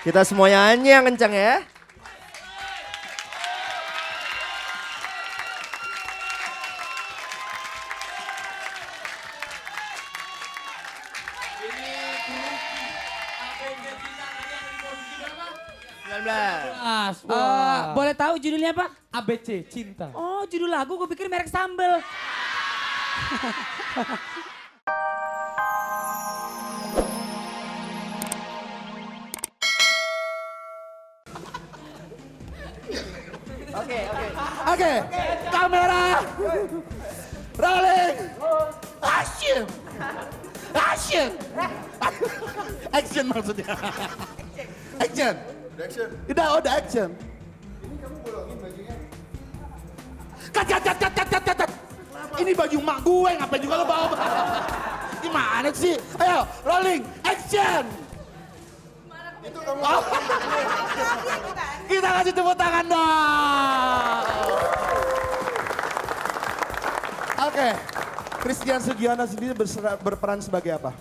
Kita semuanya nyanyi yang kencang ya. Boleh tahu judulnya apa? ABC Cinta. Oh judul lagu gue pikir merek sambel. Oke, kamera. Rolling. Action. Action. Action maksudnya. Action. Udah action. Ini kamu bolongin bajunya. Cut. Ini baju mak gue, ngapain juga lo bawa? Gimana sih? Ayo, rolling, action. Itu kamu. Kita kasih tepuk tangan dong. Oke, Christian Sugiono sendiri berperan sebagai apa?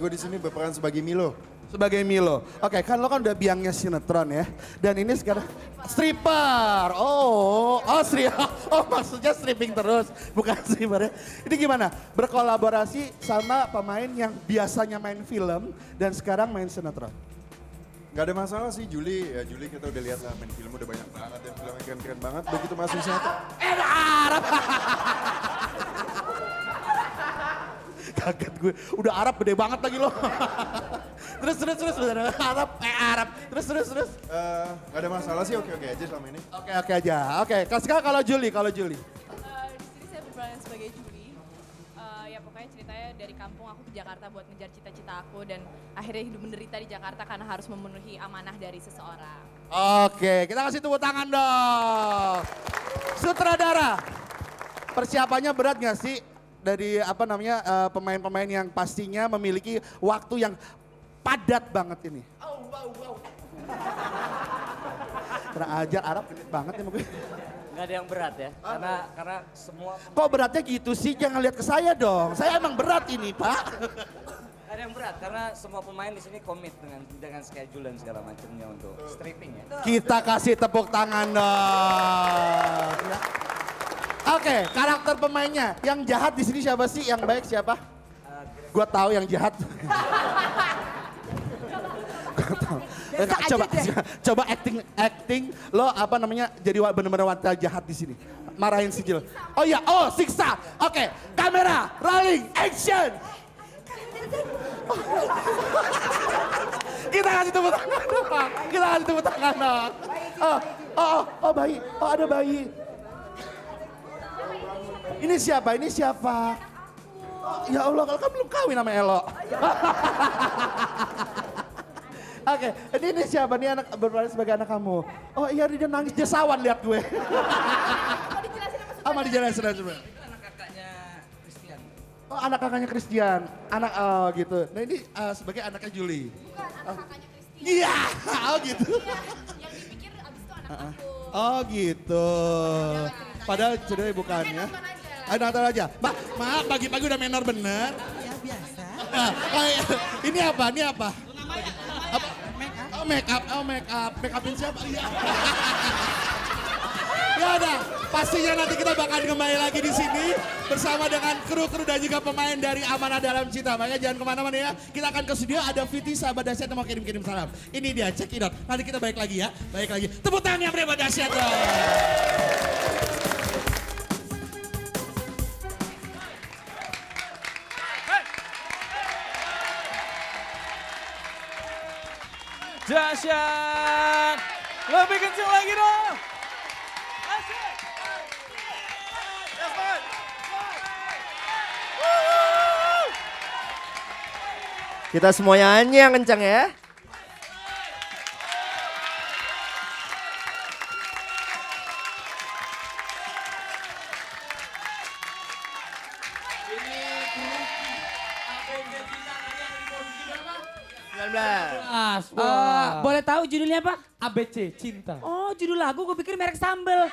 Gue di sini berperan sebagai Milo. Sebagai Milo. Oke, kan lo kan udah biangnya sinetron ya. Dan ini sekarang stripper. Oh, maksudnya stripping terus, bukan stripper ya. Ini gimana? Berkolaborasi sama pemain yang biasanya main film dan sekarang main sinetron. Gak ada masalah sih Juli kita udah lihat lah main film udah banyak banget dan filmnya keren-keren banget. Begitu masuk sinetron. Arab. Kaget gue, udah Arab gede banget lagi lo. terus, Arab. Terus. Gak ada masalah sih, oke aja selama ini. Oke aja. Oke, sekarang kalau Juli. Di sini saya berperan sebagai Juli. Ya pokoknya ceritanya dari kampung aku ke Jakarta buat ngejar cita-cita aku dan akhirnya hidup menderita di Jakarta karena harus memenuhi amanah dari seseorang. Oke, kita kasih tepuk tangan dong. Sutradara, persiapannya berat gak sih? Dari pemain-pemain yang pastinya memiliki waktu yang padat banget ini. Karena ajar Arab gede banget ya mungkin. Nggak ada yang berat ya, karena semua... Kok beratnya gitu sih? Jangan lihat ke saya dong. Saya emang berat ini, Pak. Nggak ada yang berat, karena semua pemain di sini komit dengan schedule dan segala macamnya untuk stripping ya. Kita kasih tepuk tangan dong. Ya. Oke, karakter pemainnya. Yang jahat di sini siapa sih? Yang baik siapa? Gua tahu yang jahat. Coba acting lo jadi bener-bener wanita jahat di sini. Marahin si Jil. Oh iya, siksa. Oke, kamera, rolling, action. Kita kasih tepuk tangan dong. Bayi. Oh, ada bayi. Ini siapa? Oh, ya Allah, kalau kamu belum kawin sama Elo. Oke, ini siapa? Ini anak berperan sebagai anak kamu. Oh iya, dia nangis, dia sawan lihat gue. Dijelasin coba. Itu anak kakaknya Christian. Oh, anak kakaknya Christian. Gitu. Nah ini sebagai anaknya Juli. Bukan, anak kakaknya Christian. Iya, gitu. Iya, yang dipikir abis itu anak aku. Oh gitu. Padahal ceritanya bukan ya. Ayo nonton aja. Maaf pagi-pagi udah menor bener. Ya biasa. Ini apa? Make up. Make upin siapa? Iya. Ya udah, pastinya nanti kita bakal kembali lagi di sini bersama dengan kru-kru dan juga pemain dari Amanah Dalam Cinta. Makanya jangan kemana-mana ya. Kita akan ke studio, ada Viti sahabat dahsyat yang mau kirim-kirim salam. Ini dia, check it out. Nanti kita balik lagi ya. Tepuk tangan yang berapa dahsyat dong. Dahsyat. Lebih kenceng lagi dong. Asik. Kita semuanya nyanyi yang kencang ya. Boleh tahu judulnya apa? ABC Cinta. Oh judul lagu gue pikir merek sambel.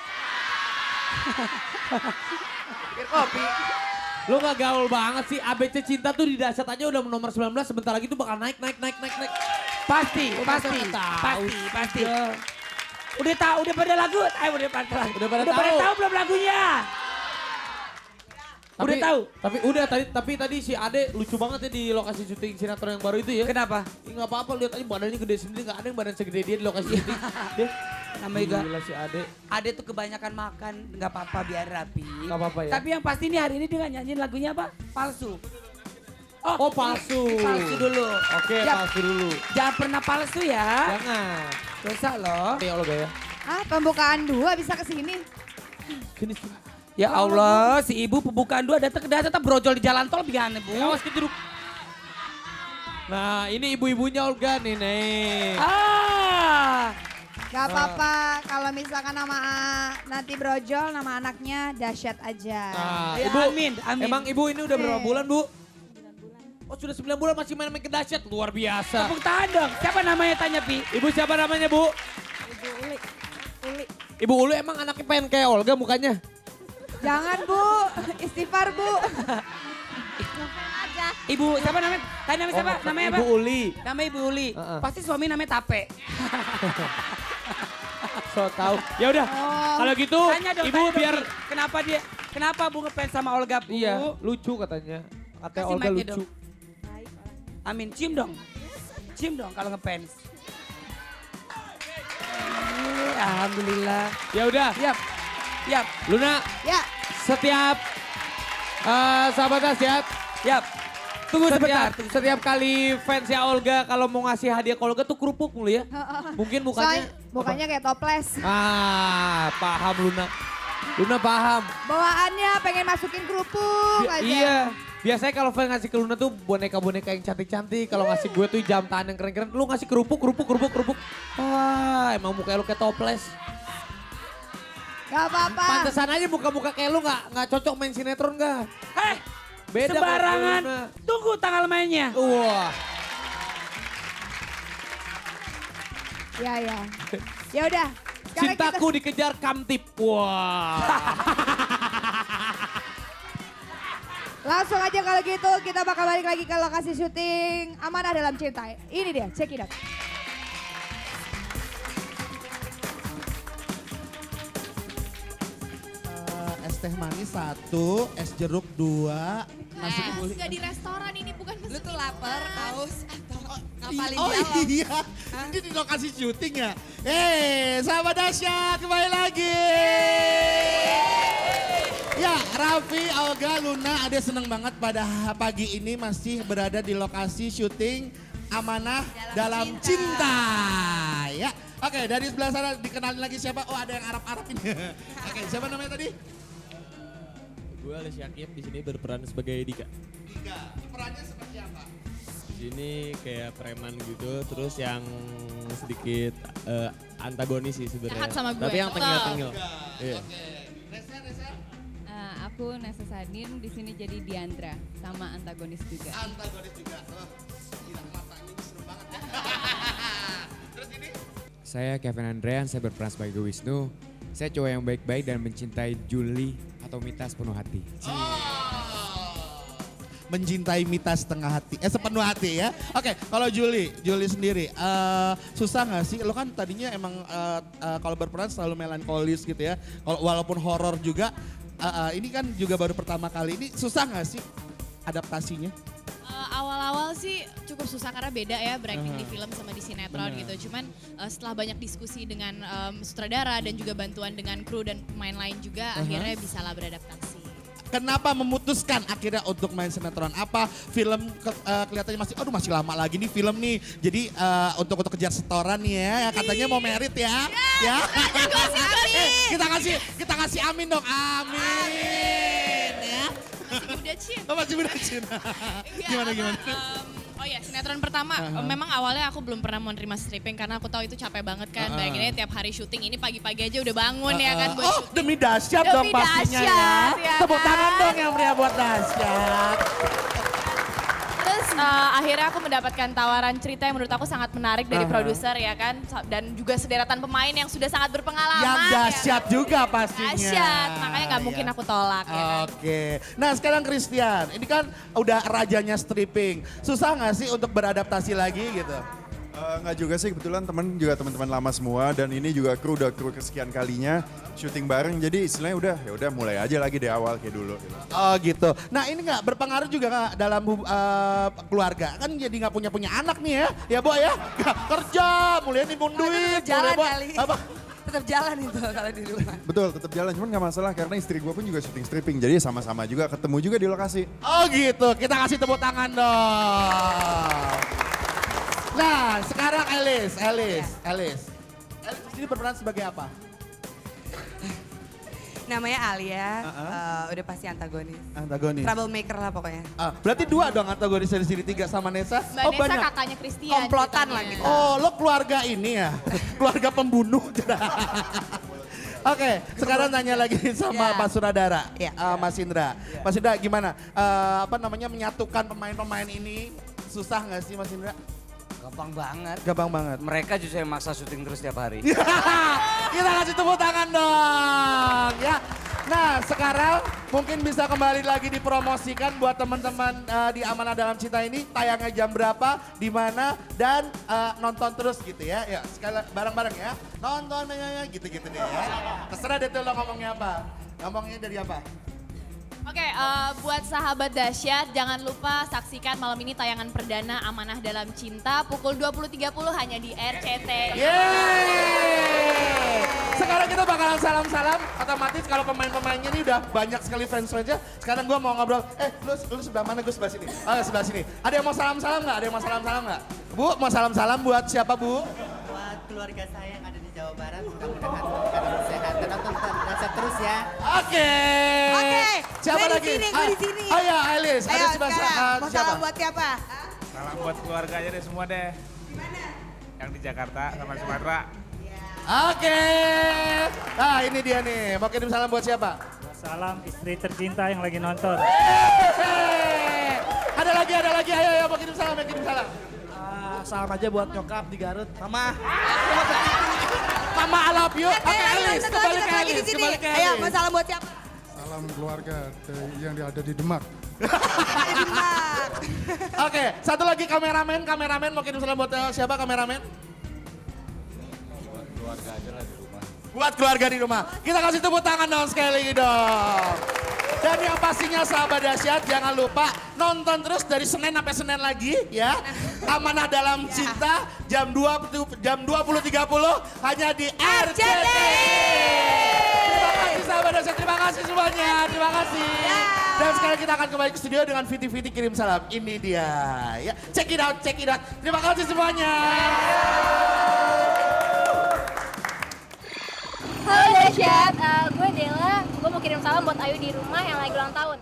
Pikir kopi. Lo gak gaul banget sih, ABC Cinta tuh di dahsyat aja udah nomor 19, sebentar lagi tuh bakal naik. Pasti, Masa pasti, nggak tahu? pasti. Ya. Udah tahu, udah pada lagu? Ayo udah pada tahu. Udah pada tahu. Belum lagunya? Udah tahu? Tapi tadi si Ade lucu banget ya di lokasi syuting sinetron yang baru itu ya. Kenapa? Ya nggak apa-apa, lihat aja badannya gede sendiri, nggak ada yang badan segede dia di lokasi syuting. Dia Namanya juga. gila si Ade. Ade tuh kebanyakan makan, nggak apa-apa biar rapi. Nggak apa-apa ya. Tapi yang pasti ini hari ini dia nggak nyanyiin lagunya apa? Palsu. Oh, palsu. Ini palsu dulu. Oke, Ya, palsu dulu. Jangan pernah palsu ya. Jangan. Dosa loh. Ya Allah ya. Ah, pembukaan 2 bisa ke sini. Sini, sini. Ya Allah, si ibu pembukaan 2 datang tetap brojol di jalan tol gimana bu? Awas kejeruk. Nah, ini ibu-ibunya Olga nih. Ah, Gak apa-apa, kalau misalkan nama nanti brojol, nama anaknya dahsyat aja. Nah, ya, Ibu, amin. emang Ibu ini udah berapa Oke. bulan, Bu? Oh, sudah 9 bulan masih main-main ke dahsyat. Luar biasa. tepuk tangan dong. Siapa namanya tanya Pi? Ibu siapa namanya, Bu? Ibu Uli. Uli. Ibu Ulu emang anaknya pengen kayak Olga mukanya? Jangan Bu, istighfar Bu. aja. Ibu siapa namanya? Tanya namanya siapa? Namanya apa? Ibu Uli. Namanya Ibu Uli. Heeh. Pasti suami namanya Tape. So tahu. Ya udah. Oh. Kalau gitu, Tanya dong, Ibu tanya dong, biar Pi. Kenapa Bu ngefans sama Olga Bu? iya, lucu katanya. Katanya Kasih Olga mic-nya lucu. dong. Amin, cium dong. Cium dong kalau ngefans. Alhamdulillah. Ya udah, Siap. Siap. Luna Ya, setiap sahabat dahsyat, Siap. Tunggu sebentar. setiap kali fansnya Olga kalau mau ngasih hadiah ke Olga tuh kerupuk mulu ya. Mungkin soalnya bukannya. mukanya kayak toples. Paham Luna. Luna paham. Bawaannya pengen masukin kerupuk aja. Iya. Biasanya kalau fans ngasih ke Luna tuh boneka-boneka yang cantik-cantik. Kalau ngasih gue tuh jam tangan yang keren-keren. Lu ngasih kerupuk. Emang mukanya lu kayak toples. Gak apa-apa. Pantesan aja muka-muka kayak lu nggak cocok main sinetron gak? Hei, Beda kalau sembarangan. Luna. Tunggu tanggal mainnya. Wah. Ya, ya. Ya udah. Sekarang Cintaku dikejar kamtip. Wah. langsung aja kalau gitu kita bakal balik lagi ke lokasi syuting Amanah Dalam Cinta. Ini dia, check it out. Es teh manis 1, es jeruk 2, nasi kebuli. Nggak di restoran ini bukan Lu tuh lapar, haus, atau ngapalin Oh jawab? iya, ini di lokasi syuting ya. Sahabat dahsyat kembali lagi. Ya, Raffi, Olga, Luna, Ade seneng banget pada pagi ini masih berada di lokasi syuting Amanah Dalam Cinta. Ya, oke dari sebelah sana dikenalin lagi siapa? Oh ada yang Arab-Arab ini. Oke, siapa namanya tadi? Gue Alex Yakim di sini berperan sebagai Dika. Dika, perannya seperti apa? Di sini kayak preman gitu, terus yang sedikit antagonis sih sebenarnya. Jahat sama gue. Tapi yang tengil-tengil. Iya. Aku Nessa Sadin, di sini jadi Diandra sama antagonis juga. Antagonis juga. Oh, gila matanya ini seru banget ya. Terus ini? Saya Kevin Andrean, saya berperan sebagai Wisnu. Saya cowok yang baik-baik dan mencintai Julie atau Mita sepenuh hati. Mencintai Mita setengah hati, sepenuh hati ya. Oke, kalau Julie sendiri, susah nggak sih? Lo kan tadinya emang kalau berperan selalu melankolis gitu ya. Walaupun horor juga, ini kan juga baru pertama kali. Ini susah nggak sih adaptasinya? Awal-awal sih cukup susah karena beda ya berakting di film sama di sinetron gitu. Cuman setelah banyak diskusi dengan sutradara dan juga bantuan dengan kru dan pemain lain juga akhirnya bisalah beradaptasi. Kenapa memutuskan akhirnya untuk main sinetron? Apa film kelihatannya masih lama lagi nih film nih. Jadi untuk kejar setoran nih ya, katanya mau merit ya. Ya. Kita kasih amin dong. Amin. Ya. Masih muda Cin. Oh, masih muda Cin. Gimana? Oh ya, sinetron pertama memang awalnya aku belum pernah mau nerima stripping karena aku tahu itu capek banget kan. Bayanginnya tiap hari syuting ini pagi-pagi aja udah bangun ya kan buat syuting. Demi dahsyat dong Demi pastinya dahsyat, ya. ya Tepuk kan? tangan dong yang pria buat dahsyat. Terus akhirnya aku mendapatkan tawaran cerita yang menurut aku sangat menarik dari produser ya kan. Dan juga sederetan pemain yang sudah sangat berpengalaman. Yang dahsyat juga pastinya. Dahsyat, makanya nggak mungkin aku tolak ya kan. Oke, nah sekarang Christian, ini kan udah rajanya stripping. Susah nggak sih untuk beradaptasi lagi gitu? Nggak juga sih, kebetulan teman-teman lama semua dan ini juga udah kru kesekian kalinya syuting bareng, jadi istilahnya udah mulai aja lagi dari awal kayak dulu. Oh gitu. Nah ini nggak berpengaruh juga nggak dalam keluarga? Kan jadi nggak punya anak nih ya Bo ya? Kerja, mulai nimbun duit. Jalan Bo. kali. Apa? Tetap jalan itu kalau di rumah. Betul, tetap jalan, cuman nggak masalah karena istri gue pun juga syuting stripping, jadi sama-sama juga ketemu juga di lokasi. Oh gitu, kita kasih tepuk tangan dong. Nah sekarang Elis ini berperan sebagai apa? Namanya Alia, udah pasti antagonis. Antagonis. Troublemaker lah pokoknya. Berarti 2 dong antagonis dari sini 3 sama Nesa? Mbak Nesa kakaknya Christian. Komplotan ceritanya. lah gitu. Oh lo keluarga ini ya? Keluarga pembunuh. Oke, sekarang tanya lagi sama Pak Suradara, Mas Indra. Mas Indra gimana? Menyatukan pemain-pemain ini susah nggak sih Mas Indra? Gampang banget. Mereka justru yang maksa syuting terus tiap hari. Kita kasih tepuk tangan dong ya. Nah sekarang mungkin bisa kembali lagi dipromosikan buat teman-teman di Amanah Dalam Cinta ini tayangnya jam berapa, di mana dan nonton terus gitu ya. Ya sekali bareng-bareng ya. Nonton gitu-gitu deh ya. Terserah deh tuh lo ngomongnya apa. Ngomongnya dari apa? Oke, buat sahabat dahsyat jangan lupa saksikan malam ini tayangan perdana Amanah Dalam Cinta pukul 20.30 hanya di RCTI. Yeay! Sekarang kita bakalan salam-salam, otomatis kalau pemain-pemainnya ini udah banyak sekali fans-fansnya. Sekarang gue mau ngobrol, lu sebelah mana, gue sebelah sini. Oh sebelah sini. Ada yang mau salam-salam nggak? Bu, mau salam-salam buat siapa Bu? Buat keluarga saya yang ada di Jawa Barat, mudah-mudahan tetap sehat dan nonton terus ya. Oke. Siapa Gue lagi? di sini, gue di sini. Oh ya, Elis. Ada Ayo sebelah sekarang, mau siapa? salam buat siapa? Salam buat keluarga aja deh semua deh. Gimana? Yang di Jakarta sama Sumatera. Oke. Nah ini dia nih, mau kirim salam buat siapa? Salam istri tercinta yang lagi nonton. Ada lagi, ayo mau kirim salam. Salam aja buat nyokap di Garut. Mama. Mama I love you. Oke Elis, kembali ke Lagi di Elis. sini. Ayo, mau salam buat siapa? Salam keluarga yang ada di Demak. Oke, satu lagi kameramen mau kirim salam buat siapa kameramen? Buat keluarga aja lah di rumah. Buat keluarga di rumah. Kita kasih tepuk tangan dong sekali lagi dong. Dan yang pastinya sahabat dahsyat jangan lupa nonton terus dari Senin sampai Senin lagi ya. Amanah Dalam Cinta jam 20.30 hanya di RCTI. Terima kasih sahabat dahsyat, terima kasih semuanya, terima kasih. Dan sekarang kita akan kembali ke studio dengan Viti kirim salam. Ini dia ya. Check it out. Terima kasih semuanya. Halo dahsyat, gue Dela, gue mau kirim salam buat Ayu di rumah yang lagi ulang tahun.